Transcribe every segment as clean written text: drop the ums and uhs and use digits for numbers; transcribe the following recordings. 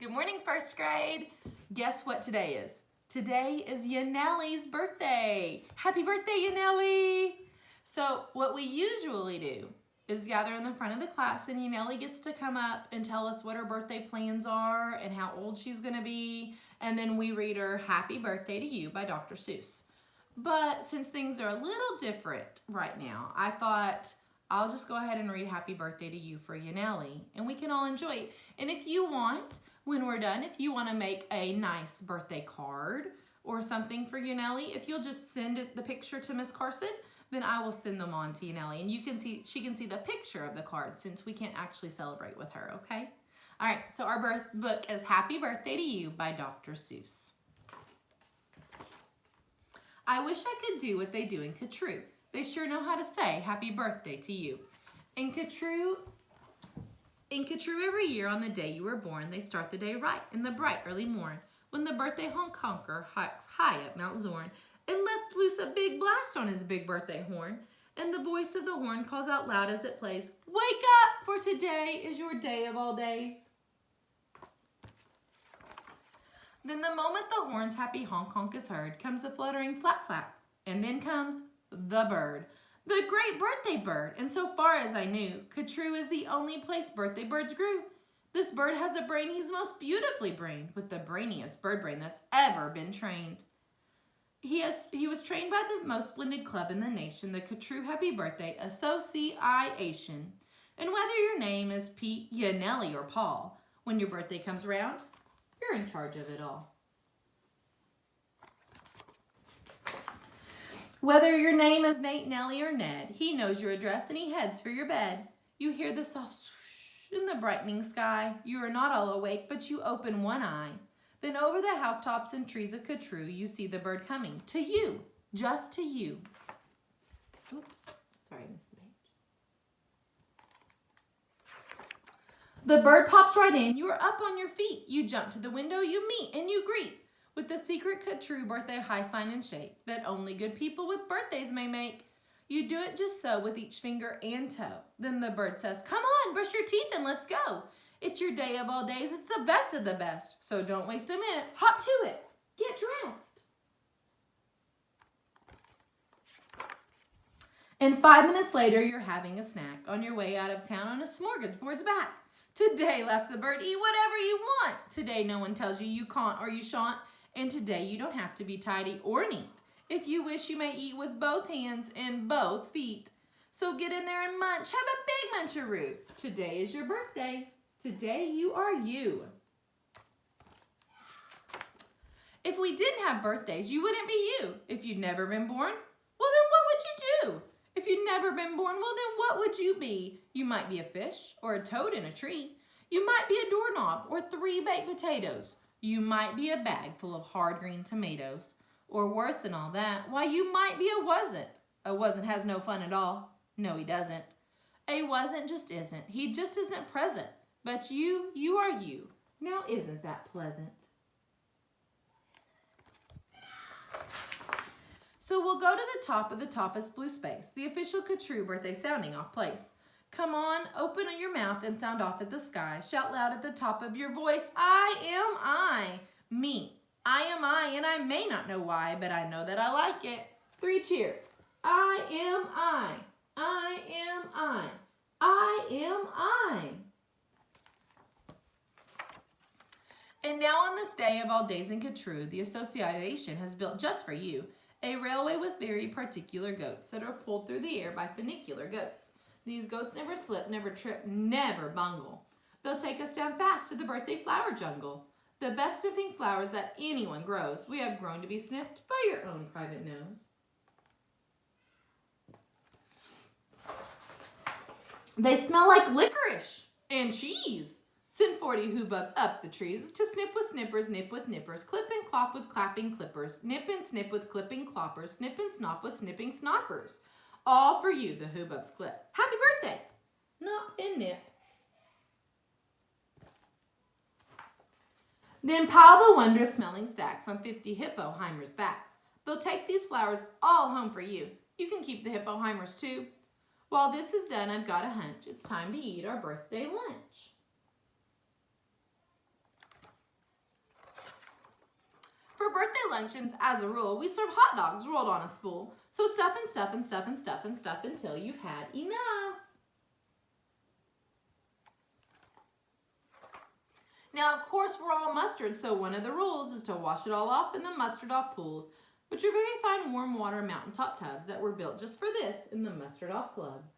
Good morning, first grade. Guess what today is? Today is Yanellie's birthday. Happy birthday, Yanellie. So what we usually do is gather in the front of the class and Yanellie gets to come up and tell us what her birthday plans are and how old she's gonna be. And then we read her Happy Birthday to You by Dr. Seuss. But since things are a little different right now, I thought I'll just go ahead and read Happy Birthday to You for Yanellie and we can all enjoy it. And if you want, when we're done, if you want to make a nice birthday card or something for Yanellie, if you'll just send the picture to Miss Carson, then I will send them on to Yanellie. And she can see the picture of the card since we can't actually celebrate with her, okay? All right, so our book is Happy Birthday to You by Dr. Seuss. I wish I could do what they do in Catrue. They sure know how to say happy birthday to you. In Catrue every year on the day you were born, they start the day right in the bright early morn when the birthday honker hikes high up Mount Zorn and lets loose a big blast on his big birthday horn. And the voice of the horn calls out loud as it plays, "Wake up, for today is your day of all days." Then the moment the horn's happy honk is heard, comes the fluttering flap flap, and then comes the bird, the great birthday bird. And so far as I knew, Catrue is the only place birthday birds grew. This bird has a brain he's most beautifully brained, with the brainiest bird brain that's ever been trained. He was trained by the most splendid club in the nation, the Catrue Happy Birthday Association. And whether your name is Pete, Yanellie, or Paul, when your birthday comes around, you're in charge of it all. Whether your name is Nate, Nellie, or Ned, he knows your address and he heads for your bed. You hear the soft swoosh in the brightening sky. You are not all awake, but you open one eye. Then over the housetops and trees of Catrue, you see the bird coming. To you, just to you. Oops, sorry, I missed the page. The bird pops right in. You are up on your feet. You jump to the window, you meet, and you greet. With the secret Catrue birthday high sign and shape that only good people with birthdays may make. You do it just so with each finger and toe. Then the bird says, "Come on, brush your teeth and let's go. It's your day of all days. It's the best of the best. So don't waste a minute. Hop to it. Get dressed." And 5 minutes later, you're having a snack on your way out of town on a smorgasbord's back. Today, laughs the bird, eat whatever you want. Today, no one tells you you can't or you shan't. And today, you don't have to be tidy or neat. If you wish, you may eat with both hands and both feet. So get in there and munch. Have a big muncheroo. Today is your birthday. Today, you are you. If we didn't have birthdays, you wouldn't be you. If you'd never been born, well, then what would you do? If you'd never been born, well, then what would you be? You might be a fish or a toad in a tree. You might be a doorknob or 3 baked potatoes. You might be a bag full of hard green tomatoes. Or worse than all that, why, you might be a wasn't. A wasn't has no fun at all. No, he doesn't. A wasn't just isn't. He just isn't present. But you are you. Now isn't that pleasant? So we'll go to the top of the toppest blue space, the official Catrue birthday sounding off place. Come on, open your mouth and sound off at the sky. Shout loud at the top of your voice, I am I. Me, I am I, and I may not know why, but I know that I like it. 3 cheers. I am I. I am I. I am I. And now on this day of all days in Catrue, the association has built just for you a railway with very particular goats that are pulled through the air by funicular goats. These goats never slip, never trip, never bungle. They'll take us down fast to the birthday flower jungle. The best sniffing flowers that anyone grows, we have grown to be sniffed by your own private nose. They smell like licorice and cheese. Send 40 hoobubs up the trees to snip with snippers, nip with nippers, clip and clop with clapping clippers, nip and snip with clipping cloppers, snip and snop with snipping snoppers. All for you, the hoobubs clip. Happy birthday! Nop and nip. Then pile the wondrous smelling stacks on 50 hippoheimers' backs. They'll take these flowers all home for you. You can keep the hippoheimers too. While this is done, I've got a hunch. It's time to eat our birthday lunch. luncheons, as a rule, we serve hot dogs rolled on a spool. So stuff and stuff and stuff and stuff and stuff until you've had enough. Now, of course, we're all mustard, so one of the rules is to wash it all off in the mustard off pools, which are very fine warm water mountaintop tubs that were built just for this in the mustard off clubs.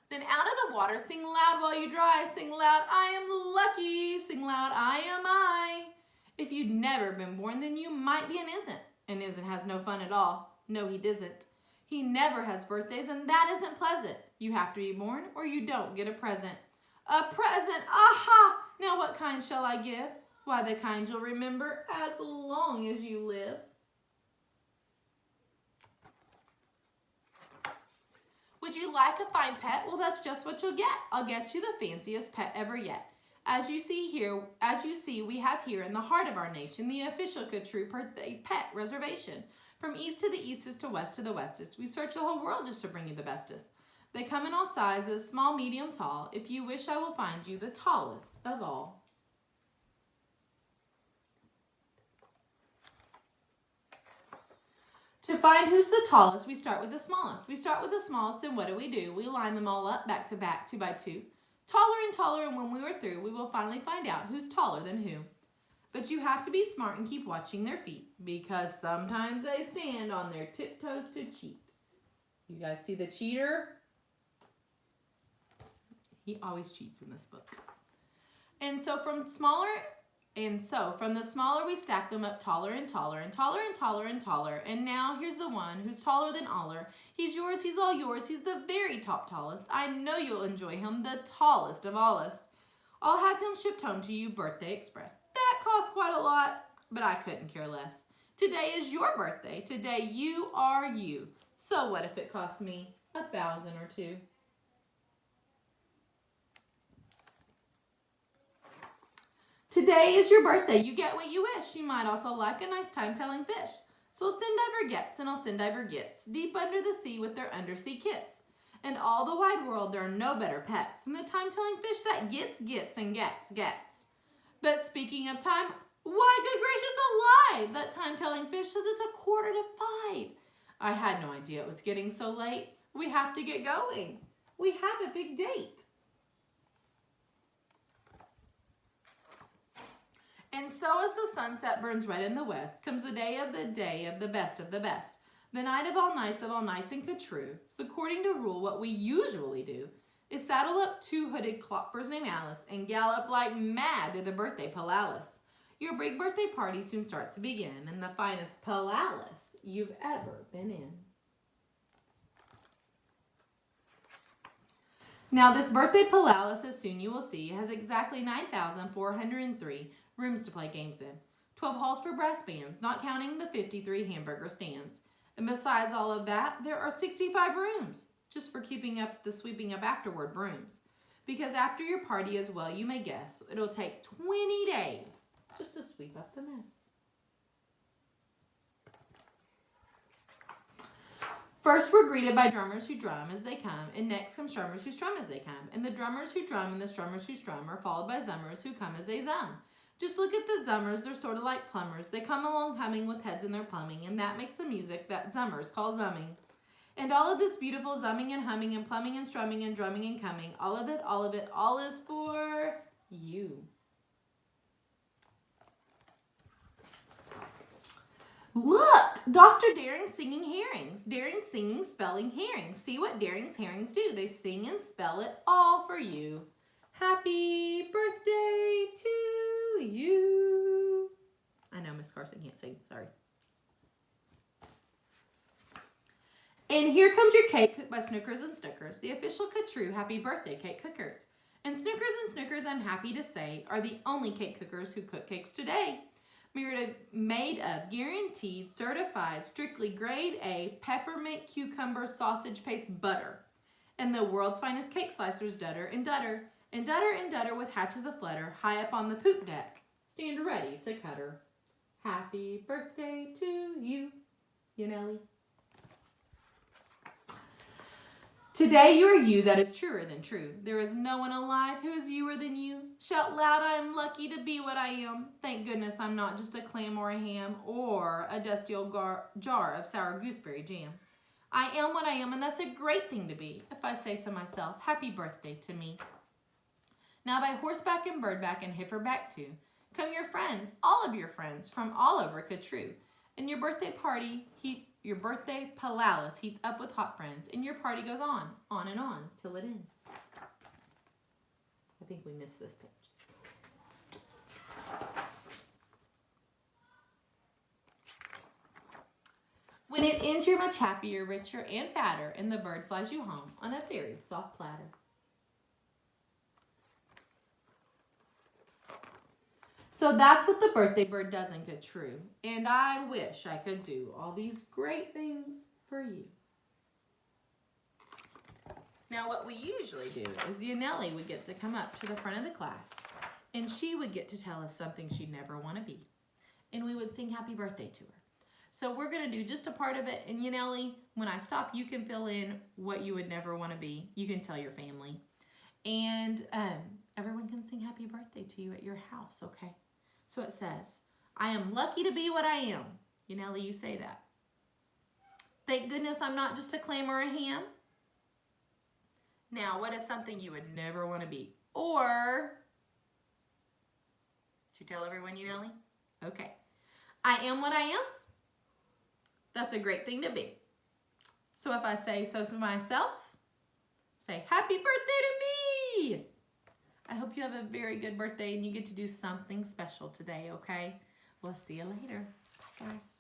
Then out of the water, sing loud while you dry. Sing loud, I am lucky. Sing loud, I am I. If you'd never been born, then you might be an isn't. An isn't has no fun at all. No, he doesn't. He never has birthdays, and that isn't pleasant. You have to be born, or you don't get a present. A present, aha! Now what kind shall I give? Why, the kind you'll remember as long as you live. Would you like a fine pet? Well, that's just what you'll get. I'll get you the fanciest pet ever yet. As you see, we have here in the heart of our nation the official True Birthday Pet Reservation. From east to the eastest to west to the westest, we search the whole world just to bring you the bestest. They come in all sizes, small, medium, tall. If you wish, I will find you the tallest of all. To find who's the tallest, we start with the smallest. We start with the smallest, then what do? We line them all up back to back, 2 by 2. Taller and taller, and when we are through, we will finally find out who's taller than who. But you have to be smart and keep watching their feet, because sometimes they stand on their tiptoes to cheat. You guys see the cheater? He always cheats in this book. And so from the smaller we stack them up taller and taller and taller and taller and taller. And now here's the one who's taller than aller. He's yours, he's all yours. He's the very tallest. I know you'll enjoy him, the tallest of allest. I'll have him shipped home to you, Birthday Express. That costs quite a lot, but I couldn't care less. Today is your birthday. Today you are you. So what if it costs me $1,000 or $2? Today is your birthday. You get what you wish. You might also like a nice time telling fish. So I'll send diver gets and I'll send diver gets deep under the sea with their undersea kits. In all the wide world, there are no better pets than the time telling fish that gets and gets. But speaking of time, why, good gracious alive, that time telling fish says it's 4:45. I had no idea it was getting so late. We have to get going. We have a big date. And so as the sunset burns red in the west, comes the day of the best of the best. The night of all nights and true. So according to rule, what we usually do is saddle up 2 hooded clockbirds named Alice and gallop like mad to the birthday palace. Your big birthday party soon starts to begin in the finest palace you've ever been in. Now this birthday palace, as soon you will see, has exactly 9,403 rooms to play games in. 12 halls for brass bands, not counting the 53 hamburger stands. And besides all of that, there are 65 rooms, just for keeping up the sweeping up afterward brooms. Because after your party as well, you may guess, it'll take 20 days just to sweep up the mess. First, we're greeted by drummers who drum as they come, and next come strummers who strum as they come. And the drummers who drum and the strummers who strum are followed by zummers who come as they zum. Just look at the zummers, they're sort of like plumbers. They come along humming with heads in their plumbing, and that makes the music that zummers call zumming. And all of this beautiful zumming and humming and plumbing and strumming and drumming and coming, all of it, all is for you. Look, Dr. Daring singing herrings. Daring singing, spelling herrings. See what Daring's herrings do. They sing and spell it all for you. Happy birthday to you. I know Miss Carson can't sing, sorry. And here comes your cake cooked by Snookers and Snookers, the official True Happy Birthday cake cookers. And Snookers and Snookers, I'm happy to say, are the only cake cookers who cook cakes today. Made of guaranteed, certified, strictly grade A, peppermint, cucumber, sausage paste butter. And the world's finest cake slicers, Dutter and Dutter. And Dutter with hatches of flutter, high up on the poop deck. Stand ready to cut her. Happy birthday to you, Yanellie. Today you are you that is truer than true. There is no one alive who is youer than you. Shout loud, I am lucky to be what I am. Thank goodness I'm not just a clam or a ham or a dusty old jar of sour gooseberry jam. I am what I am, and that's a great thing to be, if I say so myself. Happy birthday to me. Now by horseback and birdback and hipperback too, come your friends, all of your friends, from all over Catrue. And your birthday party, your birthday palalis heats up with hot friends, and your party goes on and on, till it ends. I think we missed this page. When it ends, you're much happier, richer, and fatter, and the bird flies you home on a very soft platter. So that's what the birthday bird does in Catrue, and I wish I could do all these great things for you. Now what we usually do is Yanellie would get to come up to the front of the class, and she would get to tell us something she'd never want to be, and we would sing happy birthday to her. So we're going to do just a part of it, and Yanellie, when I stop, you can fill in what you would never want to be. You can tell your family, and everyone can sing happy birthday to you at your house, okay? So it says, I am lucky to be what I am. Yanellie, you say that. Thank goodness I'm not just a clam or a ham. Now, what is something you would never want to be? Or, should you tell everyone, Yanellie? Okay. I am what I am. That's a great thing to be. So if I say so to myself, say, happy birthday to me. I hope you have a very good birthday and you get to do something special today, okay? We'll see you later. Bye, guys.